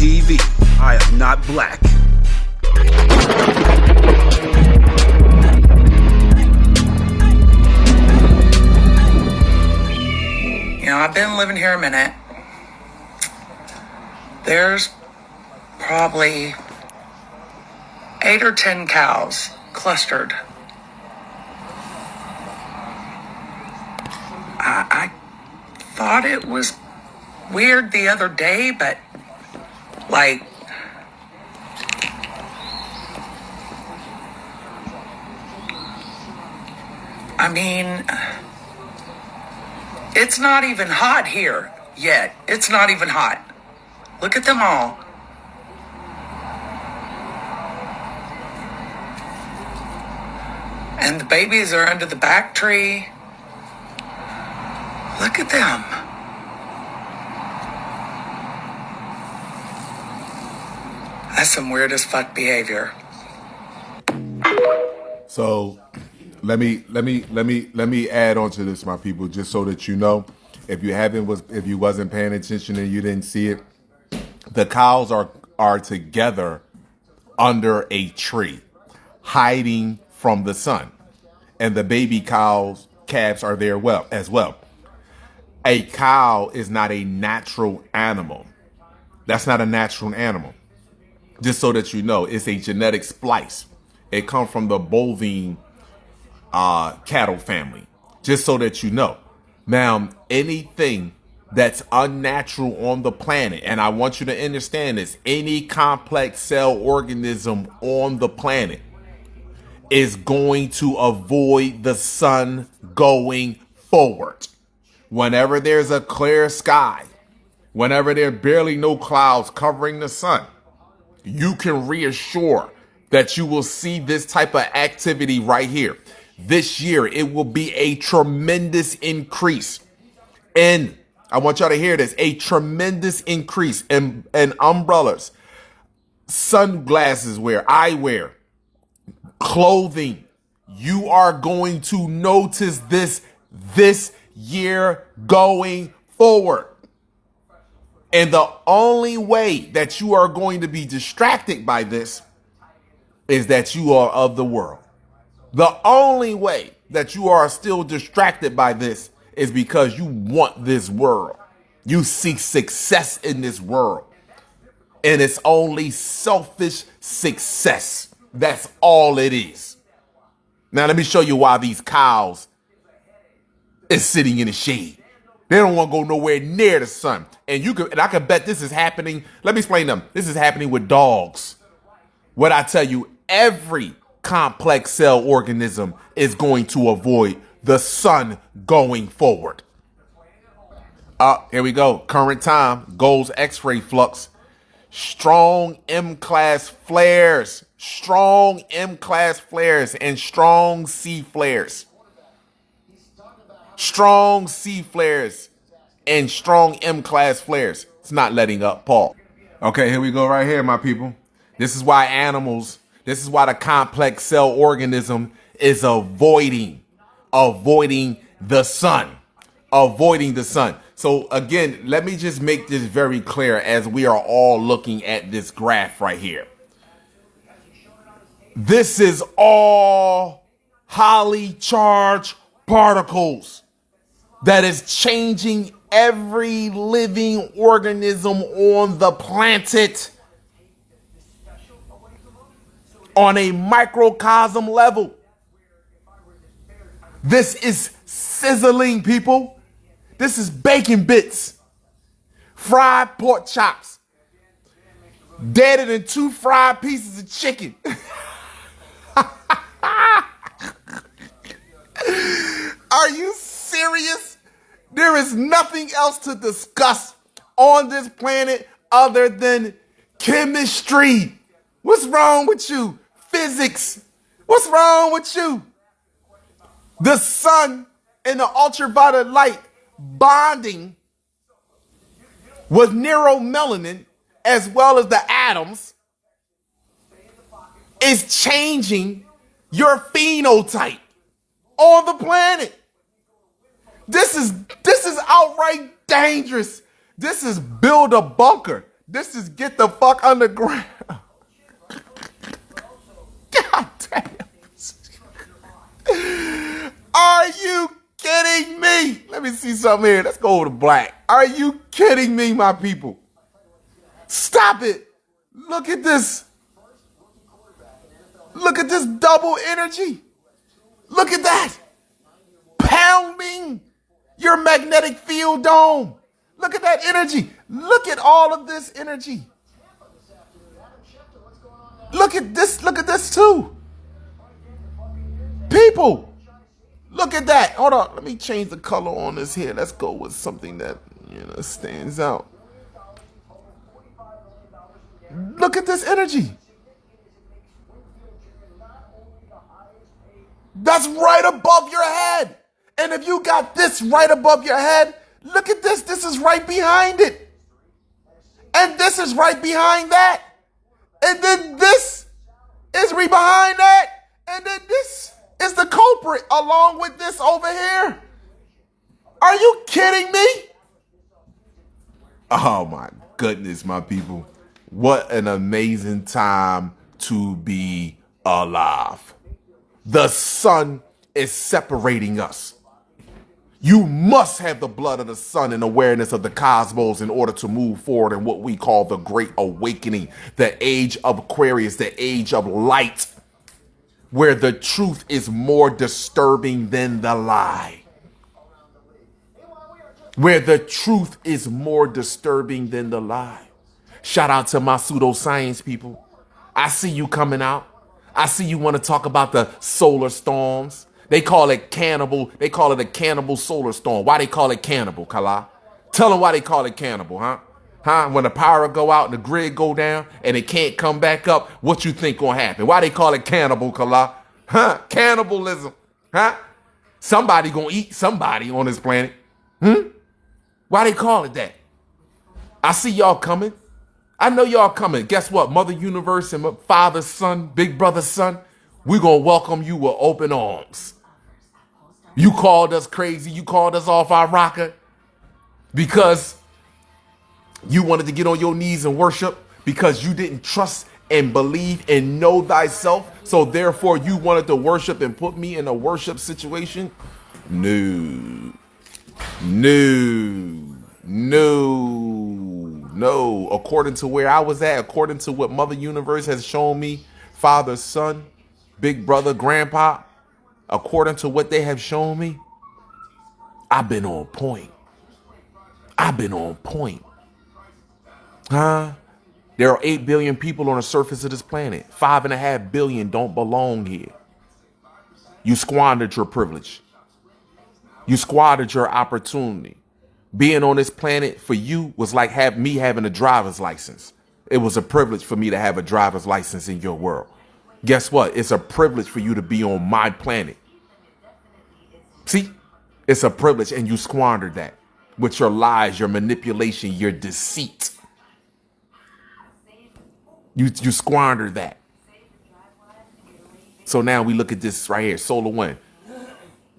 TV. I am not black. You know, I've been living here a minute. There's probably 8 or 10 cows clustered. I thought it was weird the other day, but like, I mean, it's not even hot here yet. It's not even hot. Look at them all. And the babies are under the back tree. Look at them. That's some weird as fuck behavior. So let me add on to this, my people, just so that you know, if you wasn't paying attention and you didn't see it, the cows are together under a tree, hiding from the sun, and the baby calves are there as well. A cow is not a natural animal. That's not a natural animal. Just so that you know, it's a genetic splice. It comes from the bovine cattle family. Just so that you know. Now, anything that's unnatural on the planet, and I want you to understand this, any complex cell organism on the planet is going to avoid the sun going forward. Whenever there's a clear sky, whenever there are barely no clouds covering the sun, you can reassure that you will see this type of activity right here. This year, it will be a tremendous increase. And I want y'all to hear this, a tremendous increase in umbrellas, sunglasses wear, eyewear, clothing. You are going to notice this year going forward. And the only way that you are going to be distracted by this is that you are of the world. The only way that you are still distracted by this is because you want this world. You seek success in this world. And it's only selfish success. That's all it is. Now let me show you why these cows is sitting in the shade. They don't want to go nowhere near the sun. And I can bet this is happening. Let me explain them. This is happening with dogs. What I tell you, every complex cell organism is going to avoid the sun going forward. Here we go. Current time, goes X-ray flux. Strong M-class flares. Strong M-class flares and strong C flares. Strong C flares and strong M-class flares. It's not letting up, Paul. Okay, here we go right here, my people. This is why the complex cell organism is avoiding the sun. Avoiding the sun. So again, let me just make this very clear as we are all looking at this graph right here. This is all highly charged particles that is changing every living organism on the planet on a microcosm level. This is sizzling, people. This is bacon bits, fried pork chops, deader than 2 fried pieces of chicken. Are you serious? There is nothing else to discuss on this planet other than chemistry. What's wrong with you? Physics. What's wrong with you? The sun and the ultraviolet light bonding with neuromelanin as well as the atoms is changing your phenotype on the planet. This is outright dangerous. This is build a bunker. This is get the fuck underground. God damn. Are you kidding me? Let me see something here. Let's go over to black. Are you kidding me, my people? Stop it. Look at this. Look at this double energy. Look at that. Pounding your magnetic field dome. Look at that energy. Look at all of this energy. Look at this. Look at this too. People, look at that. Hold on. Let me change the color on this here. Let's go with something that, stands out. Look at this energy. That's right above your head. And if you got this right above your head, look at this. This is right behind it. And this is right behind that. And then this is right behind that. And then this is the culprit along with this over here. Are you kidding me? Oh my goodness, my people. What an amazing time to be alive. The sun is separating us. You must have the blood of the sun and awareness of the cosmos in order to move forward in what we call the Great Awakening, the age of Aquarius, the age of light, where the truth is more disturbing than the lie. Where the truth is more disturbing than the lie. Shout out to my pseudoscience people. I see you coming out. I see you want to talk about the solar storms. They call it cannibal. They call it a cannibal solar storm. Why they call it cannibal, Kala? Tell them why they call it cannibal, huh? When the power go out and the grid go down and it can't come back up, what you think gonna happen? Why they call it cannibal, Kala? Cannibalism, Somebody gonna eat somebody on this planet. Why they call it that? I see y'all coming. I know y'all coming. Guess what? Mother Universe and Father, Son, Big Brother, Son, we're going to welcome you with open arms. You called us crazy. You called us off our rocker because you wanted to get on your knees and worship because you didn't trust and believe and know thyself. So therefore you wanted to worship and put me in a worship situation. No. According to where I was at, according to what Mother Universe has shown me, Father, Son, Big Brother, Grandpa, according to what they have shown me, I've been on point. There are 8 billion people on the surface of this planet. 5.5 billion don't belong here. You squandered your privilege. You squandered your opportunity. Being on this planet for you was like me having a driver's license. It was a privilege for me to have a driver's license in your world. Guess what? It's a privilege for you to be on my planet. See? It's a privilege, and you squandered that with your lies, your manipulation, your deceit. You squandered that. So now we look at this right here, solar wind.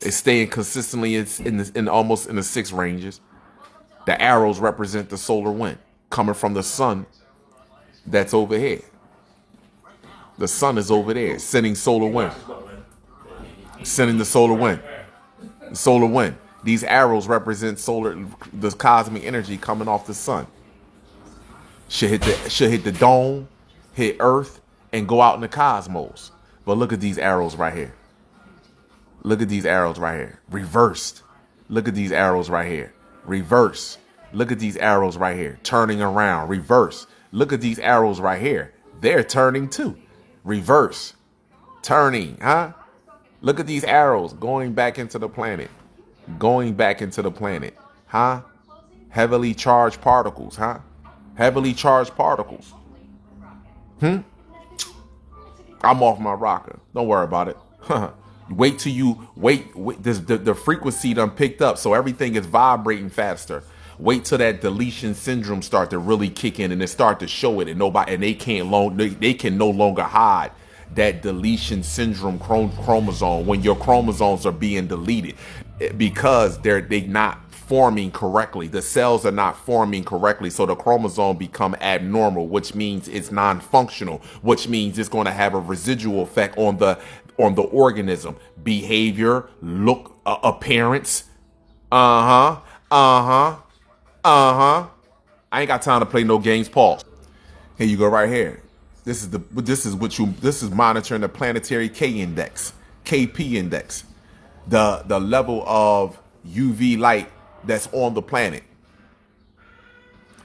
It's staying consistently in almost in the 6 ranges. The arrows represent the solar wind coming from the sun that's over here. The sun is over there, sending solar wind. Sending the solar wind. The solar wind. These arrows represent the cosmic energy coming off the sun. Should hit the dome, hit Earth, and go out in the cosmos. But look at these arrows right here. Look at these arrows right here. Reversed. Look at these arrows right here. Reverse. Look at these arrows right here. Turning around. Reverse. Look at these arrows right here. They're turning too. Reverse. Turning, Look at these arrows going back into the planet. Going back into the planet, Heavily charged particles, Heavily charged particles. I'm off my rocker. Don't worry about it. Wait till you wait. The frequency done picked up, so everything is vibrating faster. Wait till that deletion syndrome start to really kick in, and it start to show it, and they can no longer hide that deletion syndrome chromosome when your chromosomes are being deleted because they not forming correctly. The cells are not forming correctly. So the chromosome become abnormal, which means it's non-functional, which means it's going to have a residual effect on the organism, behavior, look, appearance. Uh-huh. Uh-huh. Uh-huh. I ain't got time to play no games. Pause. Here you go right here. This is monitoring the planetary K index, KP index, the level of UV light that's on the planet.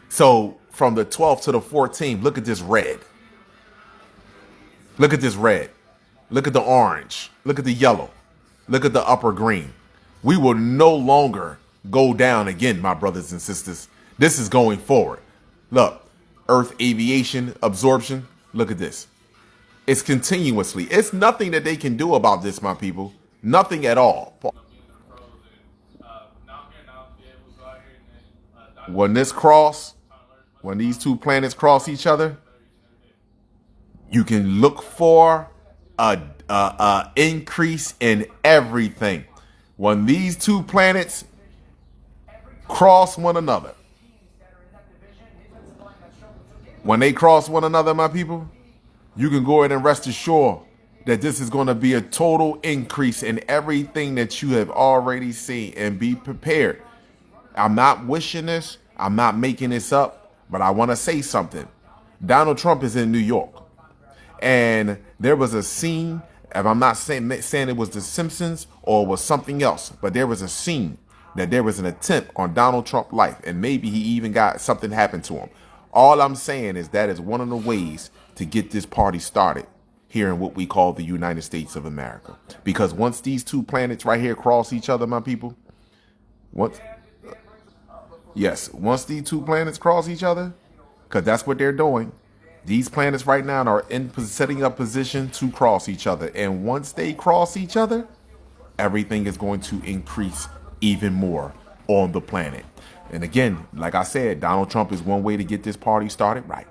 So from the 12th to the 14th, look at this red. Look at this red. Look at the orange. Look at the yellow. Look at the upper green. We will no longer go down again, my brothers and sisters. This is going forward. Look, Earth aviation absorption. Look at this. It's continuously. It's nothing that they can do about this, my people. Nothing at all. When these two planets cross each other, you can look for a increase in everything. When these two planets cross one another, when they cross one another, my people, you can go ahead and rest assured that this is going to be a total increase in everything that you have already seen, and be prepared. I'm not wishing this. I'm not making this up, but I want to say something. Donald Trump is in New York, and there was a scene. If I'm not saying it was The Simpsons or it was something else, but there was a scene that there was an attempt on Donald Trump's life, and maybe he even got something happen to him. All I'm saying is that is one of the ways to get this party started here in what we call the United States of America. Because once these two planets right here cross each other, my people, once these two planets cross each other, because that's what they're doing. These planets right now are setting up position to cross each other. And once they cross each other, everything is going to increase even more on the planet. And again, like I said, Donald Trump is one way to get this party started right.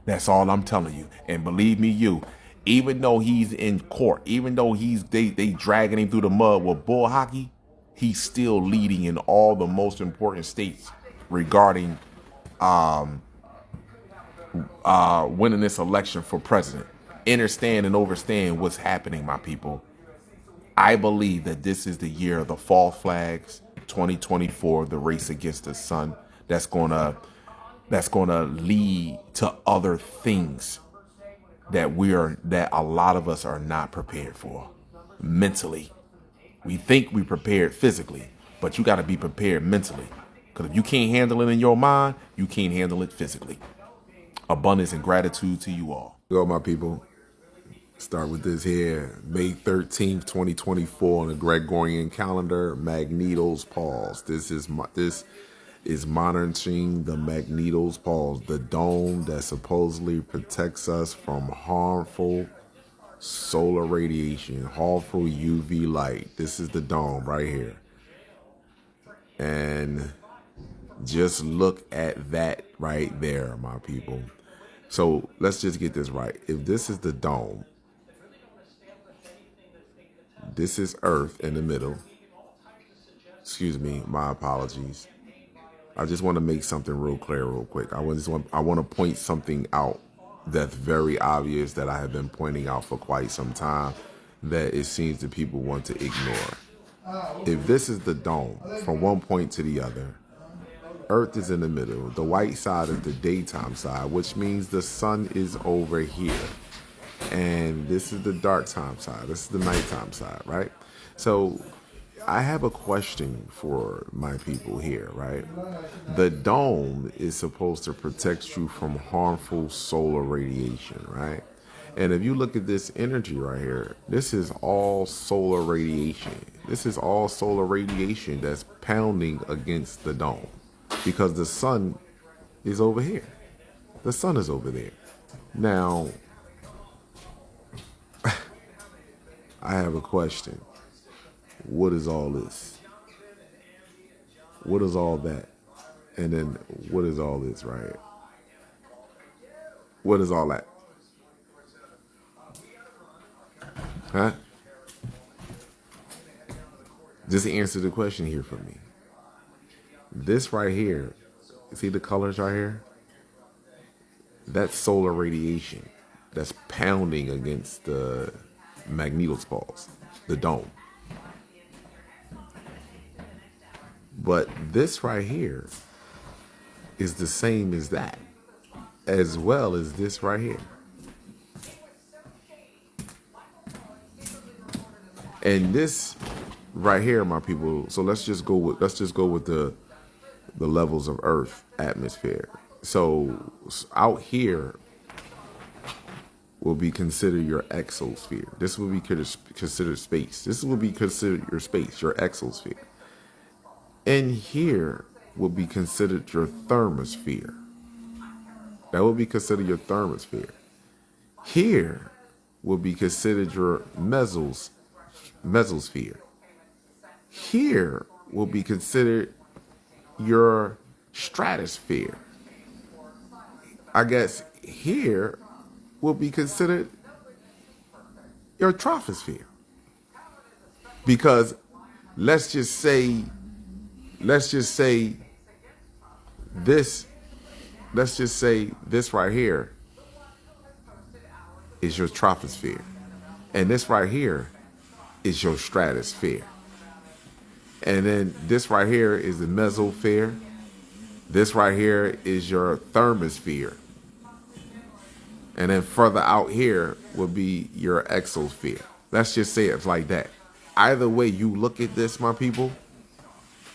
That's all I'm telling you. And believe me, even though he's in court, even though they dragging him through the mud with bull hockey, he's still leading in all the most important states regarding winning this election for president. Understand and overstand what's happening, my people. I believe that this is the year of the false flags, 2024, the race against the sun. That's gonna lead to other things that a lot of us are not prepared for mentally. We think we prepared physically, but you got to be prepared mentally. Because if you can't handle it in your mind, you can't handle it physically. Abundance and gratitude to you all. Go, my people. Start with this here. May 13th, 2024 on the Gregorian calendar. Magneto's pause. This is monitoring the Magneto's pause, the dome that supposedly protects us from harmful solar radiation, harmful UV light. This is the dome right here. And just look at that right there, my people. So let's just get this right. If this is the dome, this is Earth in the middle. Excuse me, my apologies. I just want to make something real clear real quick. I want to point something out that's very obvious that I have been pointing out for quite some time that it seems that people want to ignore. If this is the dome from one point to the other, Earth is in the middle. The white side is the daytime side, which means the sun is over here. And this is the dark time side. This is the nighttime side, right? So I have a question for my people here, right? The dome is supposed to protect you from harmful solar radiation, right? And if you look at this energy right here, this is all solar radiation. This is all solar radiation that's pounding against the dome because the sun is over here. The sun is over there. Now, I have a question. What is all this? What is all that? And then what is all this right here? What is all that? Huh? Just answer the question here for me. This right here, see the colors right here? That's solar radiation that's pounding against the magnetospalls, the dome. But this right here is the same as that, as well as this right here. And this right here, my people, so let's just go with the levels of Earth atmosphere. So out here will be considered your exosphere. This will be considered space. This will be considered your space, your exosphere. And here will be considered your thermosphere. That will be considered your thermosphere. Here will be considered your mesosphere. Here will be considered your stratosphere. I guess here will be considered your troposphere. Because let's just say this right here is your troposphere. And this right here is your stratosphere. And then this right here is the mesosphere. This right here is your thermosphere. And then further out here will be your exosphere. Let's just say it's like that. Either way you look at this, my people,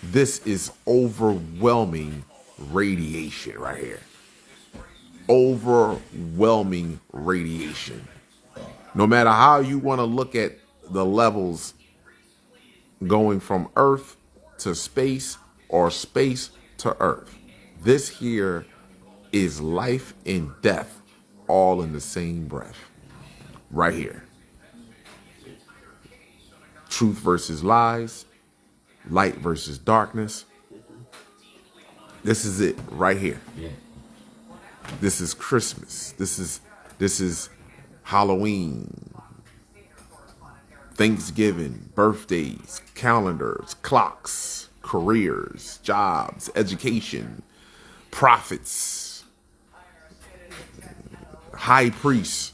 this is overwhelming radiation right here. Overwhelming radiation. No matter how you want to look at the levels going from Earth to space or space to Earth, this here is life and death all in the same breath. Right here. Truth versus lies. Light versus darkness. This is it right here. This is Christmas. This is Halloween, Thanksgiving, birthdays, calendars, clocks, careers, jobs, education, prophets, high priests.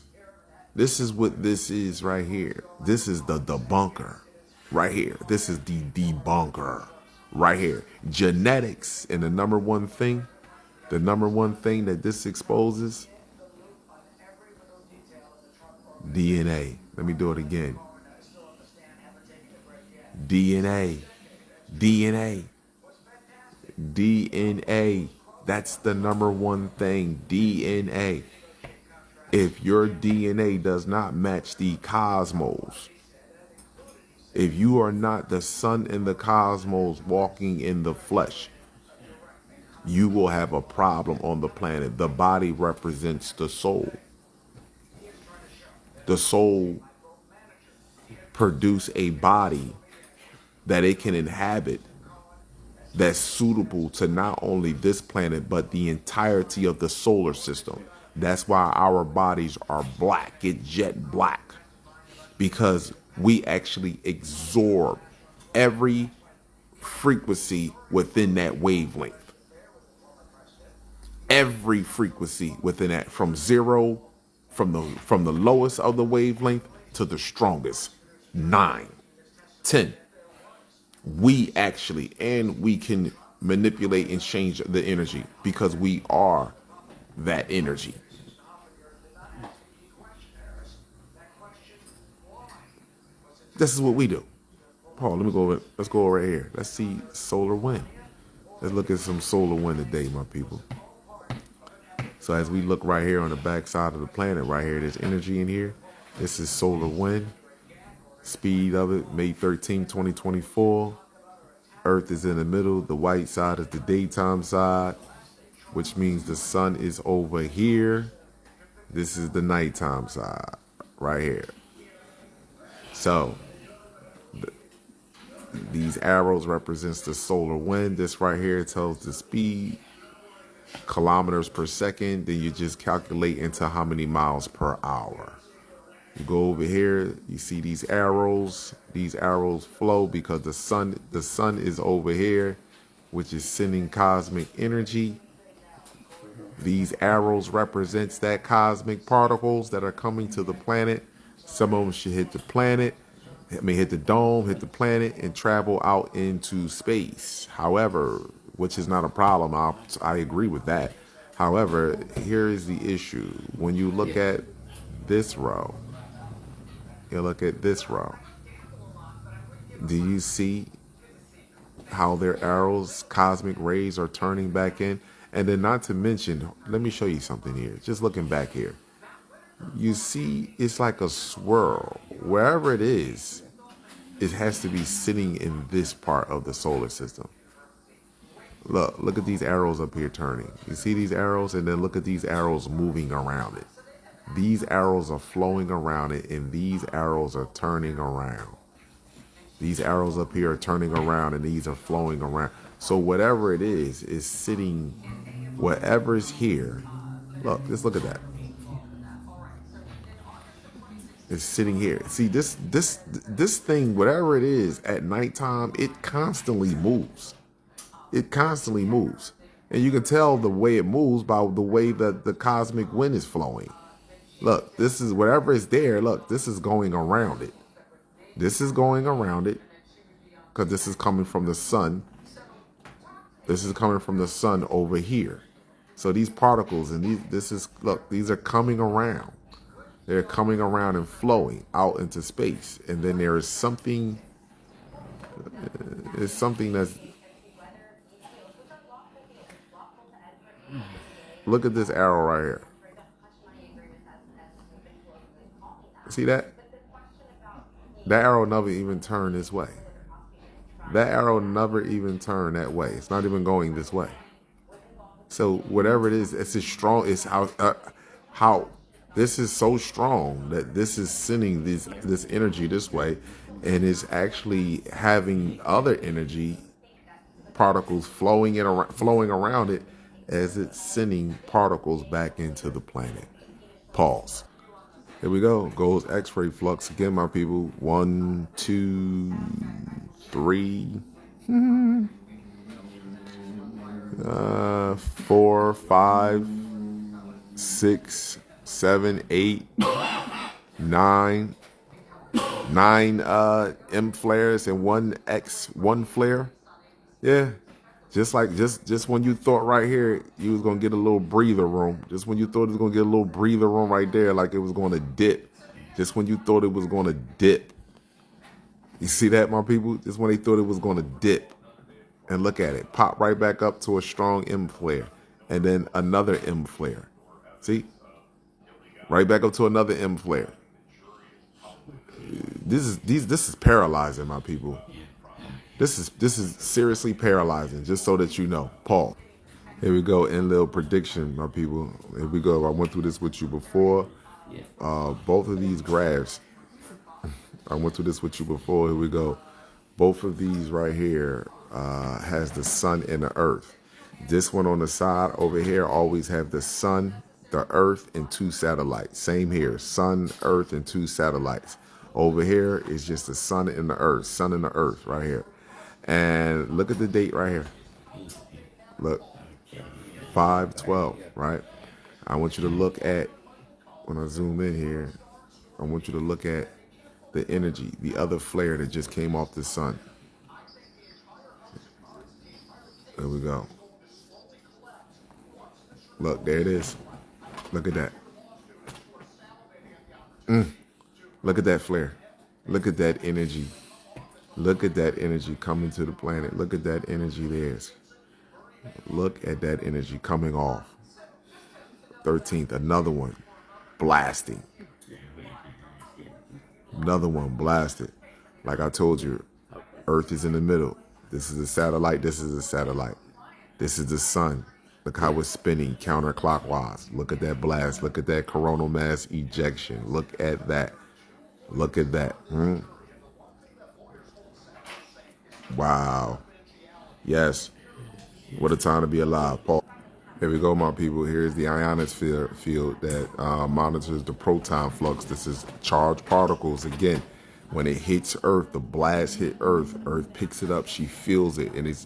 This is what this is right here. This is the debunker right here. This is the debunker right here. Genetics, and the number one thing that this exposes, DNA. Let me do it again. DNA. That's the number one thing. DNA. If your DNA does not match the cosmos, if you are not the sun in the cosmos walking in the flesh, you will have a problem on the planet. The body represents the soul. The soul produce a body that it can inhabit that's suitable to not only this planet, but the entirety of the solar system. That's why our bodies are black, get jet black, because we actually absorb every frequency within that wavelength. Every frequency within that, from zero, from the lowest of the wavelength to the strongest, 9, 10. We actually, and we can manipulate and change the energy because we are that energy. This is what we do. Paul, let's go over here. Let's see solar wind. Let's look at some solar wind today, my people. So as we look right here on the back side of the planet, right here, there's energy in here. This is solar wind. Speed of it, May 13, 2024. Earth is in the middle. The white side is the daytime side, which means the sun is over here. This is the nighttime side, right here. So these arrows represents the solar wind. This right here tells the speed, kilometers per second. Then you just calculate into how many miles per hour. You go over here, you see these arrows. These arrows flow because the sun is over here. which is sending cosmic energy. These arrows represents that cosmic particles that are coming to the planet. Some of them should hit the planet, hit the dome, hit the planet, and travel out into space. However, which is not a problem. I agree with that. However, here is the issue. When you look at this row, you look at this row. Do you see how their arrows, cosmic rays, are turning back in? And then not to mention, let me show you something here. Just looking back here. You see, it's like a swirl. Wherever it is, it has to be sitting in this part of the solar system. Look at these arrows up here turning. You see these arrows? And then look at these arrows moving around it. These arrows are flowing around it, and these arrows are turning around. These arrows up here are turning around, and these are flowing around. So whatever it is sitting, whatever's here. Look, just look at that. It's sitting here. See, this thing, whatever it is, at nighttime, it constantly moves. It constantly moves. And you can tell the way it moves by the way that the cosmic wind is flowing. Look, this is whatever is there. Look, this is going around it. This is going around it because this is coming from the sun. This is coming from the sun over here. So these particles and these are coming around. They're coming around and flowing out into space. And then there is something, that's, look at this arrow right here. See that? That arrow never even turned this way. That arrow never even turned that way. It's not even going this way. So whatever it is, it's as strong. It's how this is so strong that this is sending this energy this way, and it's actually having other energy particles flowing around it as it's sending particles back into the planet. Pause. Here we go. Goes X-ray flux again, my people. 1, 2, 3, 4, 5, 6, 7, 8, 9. 9 M flares and 1 flare. Yeah. Just when you thought right here you was gonna get a little breather room, just when you thought it was gonna get a little breather room right there, like it was gonna dip. Just when you thought it was gonna dip. You see that, my people? Just when they thought it was gonna dip. And look at it. Pop right back up to a strong M flare. And then another M flare. See? Right back up to another M flare. This is paralyzing, my people. This is seriously paralyzing, just so that you know. Paul. Here we go, Enlil prediction, my people. Here we go. I went through this with you before. Both of these graphs. I went through this with you before. Here we go. Both of these right here has the sun and the earth. This one on the side over here always have the sun, the earth, and 2 satellites. Same here. Sun, earth, and 2 satellites. Over here is just the sun and the earth right here. And look at the date right here. Look, 5/12, right? I want you to look at, when I zoom in here, I want you to look at the energy, the other flare that just came off the sun. There we go. Look, there it is. Look at that. Look at that flare. Look at that energy. Look at that energy coming to the planet. Look at that energy there. Look at that energy coming off. 13th, another one blasting. Another one blasted. Like I told you, Earth is in the middle. This is a satellite. This is a satellite. This is the sun. Look how it's spinning counterclockwise. Look at that blast. Look at that coronal mass ejection. Look at that. Look at that. Wow. Yes. What a time to be alive, Paul. Here we go, my people. Here's the ionosphere field that monitors the proton flux. This is charged particles. Again, When it hits Earth, the blast hit Earth. Earth picks it up. She feels it, and it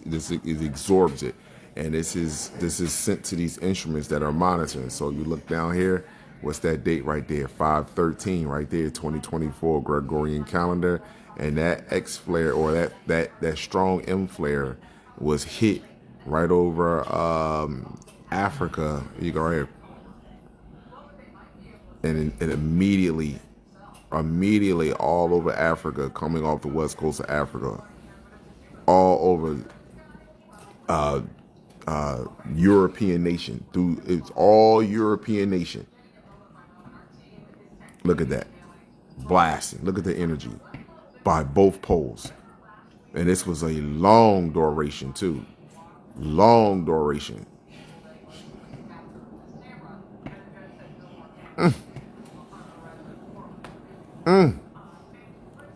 absorbs it. And this is sent to these instruments that are monitoring. So you look down here. What's that date right there? 5/13 right there, 2024 Gregorian calendar. And that X flare or that strong M flare was hit right over Africa. You go right here, and immediately all over Africa, coming off the west coast of Africa, all over European nation. It's all European nation. Look at that. Blasting. Look at the energy by both poles. And this was a long duration too. Long duration.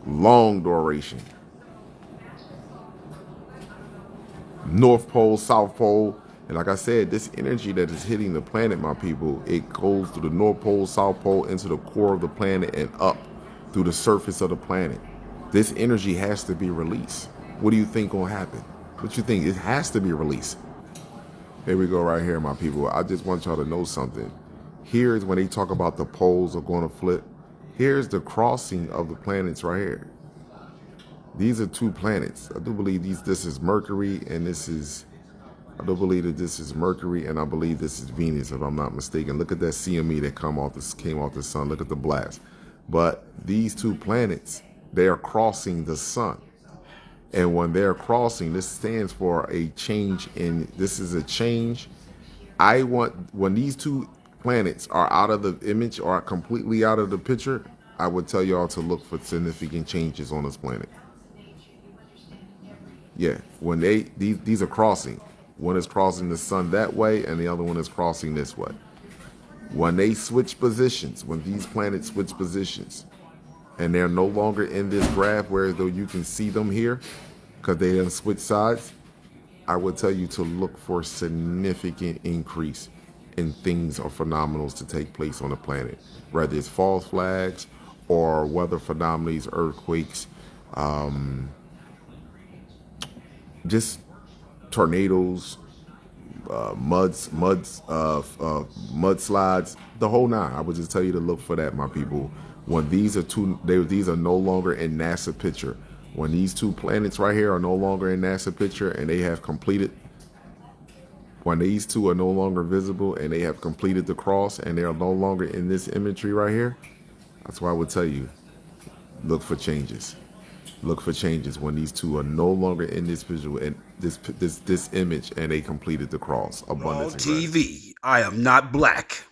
Long duration. North Pole, South Pole. And like I said, this energy that is hitting the planet, my people, it goes through the North Pole, South Pole, into the core of the planet and up through the surface of the planet. This energy has to be released. What do you think gonna happen? What you think? It has to be released. Here we go right here, my people. I just want y'all to know something. Here's when they talk about the poles are going to flip. Here's the crossing of the planets right here. These are two planets. I do believe this is Mercury, and I do believe that this is Mercury, and I believe this is Venus, if I'm not mistaken. Look at that CME that came off the sun. Look at the blast. But these two planets, they are crossing the sun. And when they're crossing, this stands for a change this is a change. When these two planets are out of the image or are completely out of the picture, I would tell y'all to look for significant changes on this planet. Yeah, when these are crossing. One is crossing the sun that way, and the other one is crossing this way. When they switch positions, when these planets switch positions, and they're no longer in this graph where though you can see them here, because they didn't switch sides, I would tell you to look for significant increase in things or phenomenals to take place on the planet, whether it's false flags or weather phenomena, earthquakes, just tornadoes, mudslides, the whole nine. I would just tell you to look for that, my people. When these are no longer in NASA picture. When these two planets right here are no longer in NASA picture and they have completed, when these two are no longer visible and they have completed the cross and they are no longer in this imagery right here, that's why I would tell you, look for changes. Look for changes when these two are no longer in this visual and this image and they completed the cross. Abundance. TV. I am not black.